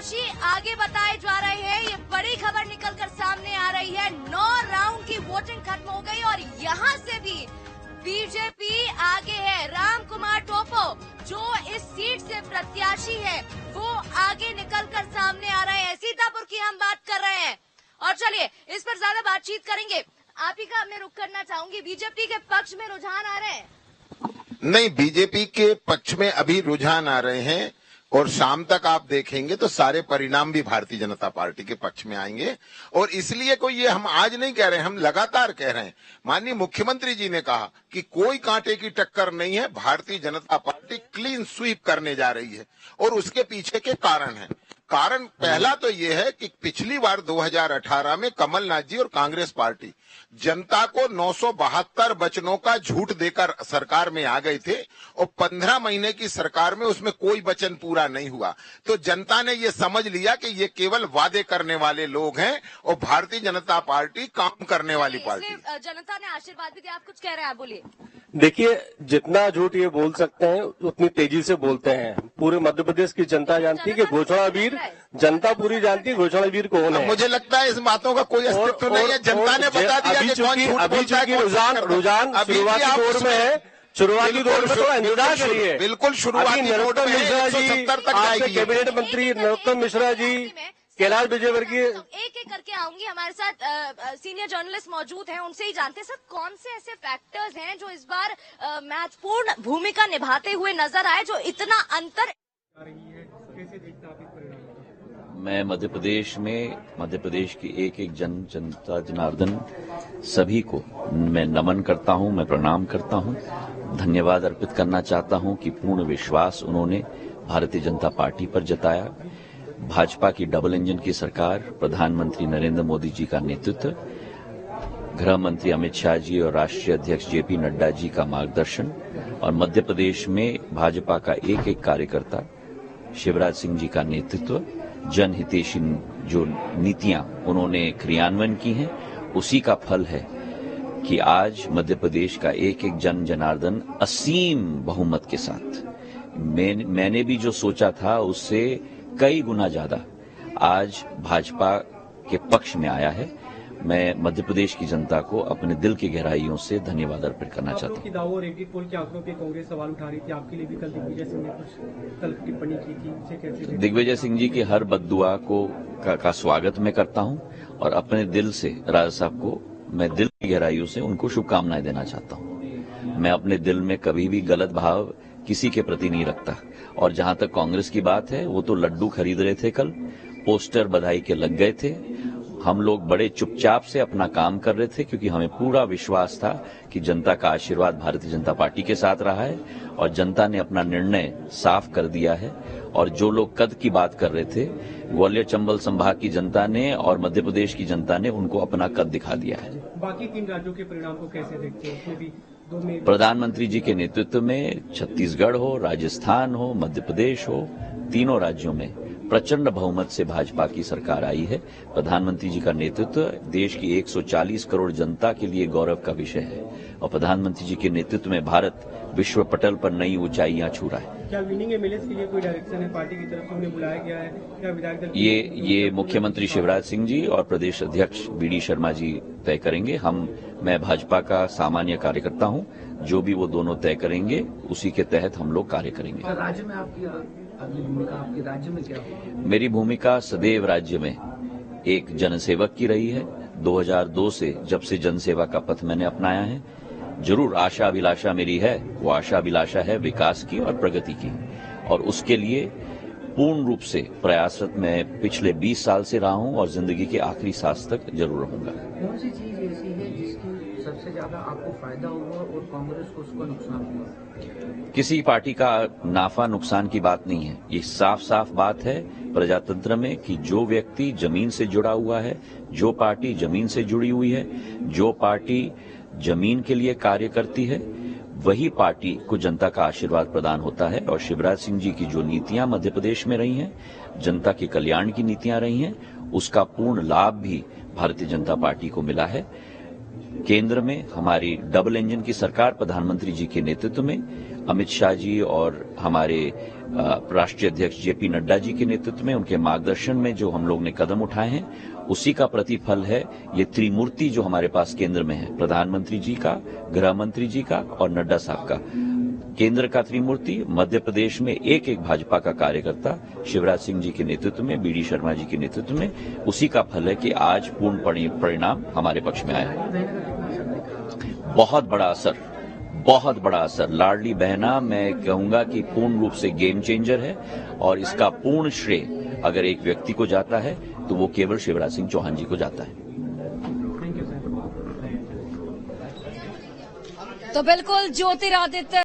प्रत्याशी आगे बताए जा रहे हैं। ये बड़ी खबर निकलकर सामने आ रही है। 9 राउंड की वोटिंग खत्म हो गई और यहाँ से भी बीजेपी आगे है। राम कुमार टोपो जो इस सीट से प्रत्याशी है वो आगे निकलकर सामने आ रहे हैं। सीतापुर की हम बात कर रहे हैं और चलिए इस पर ज्यादा बातचीत करेंगे। आप ही का मैं रुख करना चाहूंगी, बीजेपी के पक्ष में रुझान आ रहे हैं? नहीं, बीजेपी के पक्ष में अभी रुझान आ रहे हैं और शाम तक आप देखेंगे तो सारे परिणाम भी भारतीय जनता पार्टी के पक्ष में आएंगे। और इसलिए कोई ये हम आज नहीं कह रहे हैं, हम लगातार कह रहे हैं। माननीय मुख्यमंत्री जी ने कहा कि कोई कांटे की टक्कर नहीं है, Bharatiya Janata party clean sweep करने जा रही है और उसके पीछे के कारण है। कारण पहला तो ये है कि पिछली बार 2018 में कमलनाथ जी और कांग्रेस पार्टी जनता को 972 वचनों का झूठ देकर सरकार में आ गए थे और 15 महीने की सरकार में उसमें कोई वचन पूरा नहीं हुआ। तो जनता ने ये समझ लिया कि ये केवल वादे करने वाले लोग हैं और भारतीय जनता पार्टी काम करने वाली पार्टी। जनता ने आशीर्वाद भी दिया। आप कुछ कह रहे हैं, आप बोलिए। देखिए, जितना झूठ ये बोल सकते हैं उतनी तेजी से बोलते हैं। पूरे मध्य प्रदेश की जनता जानती है कि घोषणावीर, जनता पूरी जानती है घोषणावीर कौन है। मुझे लगता है इस बातों का कोई अस्तित्व नहीं है। जनता ने बता दिया कि कौन झूठ बोलता है। रुझान शुरुआती दौर में है। शुरुआती दौर में थोड़ा इंतजार करिए। बिल्कुल शुरुआती नरोत्तम मिश्रा जी, आपके कैबिनेट मंत्री नरोत्तम मिश्रा जी, कैलाश विजयवर्गीय, एक एक करके आऊंगी। हमारे साथ सीनियर जर्नलिस्ट मौजूद हैं, उनसे ही जानते हैं सर कौन से ऐसे फैक्टर्स हैं जो इस बार महत्वपूर्ण भूमिका निभाते हुए नजर आए, जो इतना अंतर मैं मध्य प्रदेश की एक एक जनता जनार्दन सभी को मैं नमन करता हूं, मैं प्रणाम करता हूं, धन्यवाद अर्पित करना चाहता हूं कि पूर्ण विश्वास उन्होंने भारतीय जनता पार्टी पर जताया। भाजपा की डबल इंजन की सरकार, प्रधानमंत्री नरेंद्र मोदी जी का नेतृत्व, गृह मंत्री अमित शाह जी और राष्ट्रीय अध्यक्ष जेपी नड्डा जी का मार्गदर्शन और मध्य प्रदेश में भाजपा का एक एक कार्यकर्ता शिवराज सिंह जी का नेतृत्व, जनहितैषी जो नीतियां उन्होंने क्रियान्वयन की हैं, उसी का फल है कि आज मध्य प्रदेश का एक एक जन जनार्दन असीम बहुमत के साथ, मैंने भी जो सोचा था उससे कई गुना ज्यादा आज भाजपा के पक्ष में आया है। मैं मध्य प्रदेश की जनता को अपने दिल की गहराइयों से धन्यवाद अर्पित करना चाहता हूँ। दावों और एग्जिट पोल के आंकड़ों पे कांग्रेस सवाल उठा रही थी, आपके लिए भी कल दिग्विजय सिंह ने कुछ कल टिप्पणी की थी, इसे कैसे? दिग्विजय सिंह जी की हर बद्दुआ का स्वागत मैं करता हूँ और अपने दिल से राजा साहब को मैं दिल की गहराइयों से उनको शुभकामनाएं देना चाहता हूँ। मैं अपने दिल में कभी भी गलत भाव किसी के प्रति नहीं रखता। और जहां तक कांग्रेस की बात है, वो तो लड्डू खरीद रहे थे, कल पोस्टर बधाई के लग गए थे। हम लोग बड़े चुपचाप से अपना काम कर रहे थे क्योंकि हमें पूरा विश्वास था कि जनता का आशीर्वाद भारतीय जनता पार्टी के साथ रहा है और जनता ने अपना निर्णय साफ कर दिया है। और जो लोग कद की बात कर रहे थे, ग्वालियर चंबल संभाग की जनता ने और मध्य प्रदेश की जनता ने उनको अपना कद दिखा दिया है। बाकी 3 राज्यों के परिणाम को कैसे देखते हैं? प्रधानमंत्री जी के नेतृत्व में छत्तीसगढ़ हो, राजस्थान हो, मध्य प्रदेश हो, तीनों राज्यों में प्रचंड बहुमत से भाजपा की सरकार आई है। प्रधानमंत्री जी का नेतृत्व देश की 140 करोड़ जनता के लिए गौरव का विषय है और प्रधानमंत्री जी के नेतृत्व में भारत विश्व पटल पर नई ऊंचाइयां छू रहा है। क्या विनिंग एमएलएस के लिए कोई डायरेक्शन है पार्टी की तरफ से, उन्हें बुलाया गया है? क्या विधायक दल ये मुख्यमंत्री शिवराज सिंह जी और प्रदेश अध्यक्ष बीडी शर्मा जी तय करेंगे। मैं भाजपा का सामान्य कार्यकर्ता हूं, जो भी वो दोनों तय करेंगे उसी के तहत हम लोग कार्य करेंगे। राज्य में आपकी अगली भूमिका, आपके राज्य में क्या होगी? मेरी भूमिका सदैव राज्य में एक जनसेवक की रही है। 2002 से जब से जनसेवा का पथ मैंने अपनाया है, जरूर आशा अभिलाषा मेरी है। वो आशा अभिलाषा है विकास की और प्रगति की, और उसके लिए पूर्ण रूप से प्रयासरत मैं पिछले 20 साल से रहा हूं और जिंदगी के आखिरी सांस तक जरूर रहूंगा। कौन सी चीज ऐसी है जिसकी सबसे ज्यादा आपको फायदा हुआ और कांग्रेस को उसका नुकसान हुआ? किसी पार्टी का नाफा नुकसान की बात नहीं है। ये साफ साफ बात है प्रजातंत्र में कि जो व्यक्ति जमीन से जुड़ा हुआ है, जो पार्टी जमीन से जुड़ी हुई है, जो पार्टी जमीन के लिए कार्य करती है, वही पार्टी को जनता का आशीर्वाद प्रदान होता है। और शिवराज सिंह जी की जो नीतियां मध्य प्रदेश में रही हैं, जनता के कल्याण की नीतियां रही हैं, उसका पूर्ण लाभ भी भारतीय जनता पार्टी को मिला है। केंद्र में हमारी डबल इंजन की सरकार प्रधानमंत्री जी के नेतृत्व में अमित शाह जी और हमारे राष्ट्रीय अध्यक्ष जेपी नड्डा जी के नेतृत्व में, उनके मार्गदर्शन में जो हम लोग ने कदम उठाए हैं, उसी का प्रतिफल है ये त्रिमूर्ति जो हमारे पास केंद्र में है, प्रधानमंत्री जी का, गृह मंत्री जी का और नड्डा साहब का। केंद्र का त्रिमूर्ति, मध्य प्रदेश में एक एक भाजपा का कार्यकर्ता, शिवराज सिंह जी के नेतृत्व में, बीडी शर्मा जी के नेतृत्व में, उसी का फल है कि आज पूर्ण परिणाम हमारे पक्ष में आया। बहुत बड़ा असर। लाडली बहना मैं कहूंगा कि पूर्ण रूप से गेम चेंजर है और इसका पूर्ण श्रेय अगर एक व्यक्ति को जाता है तो वो केवल शिवराज सिंह चौहान जी को जाता है। तो बिल्कुल ज्योतिरादित्य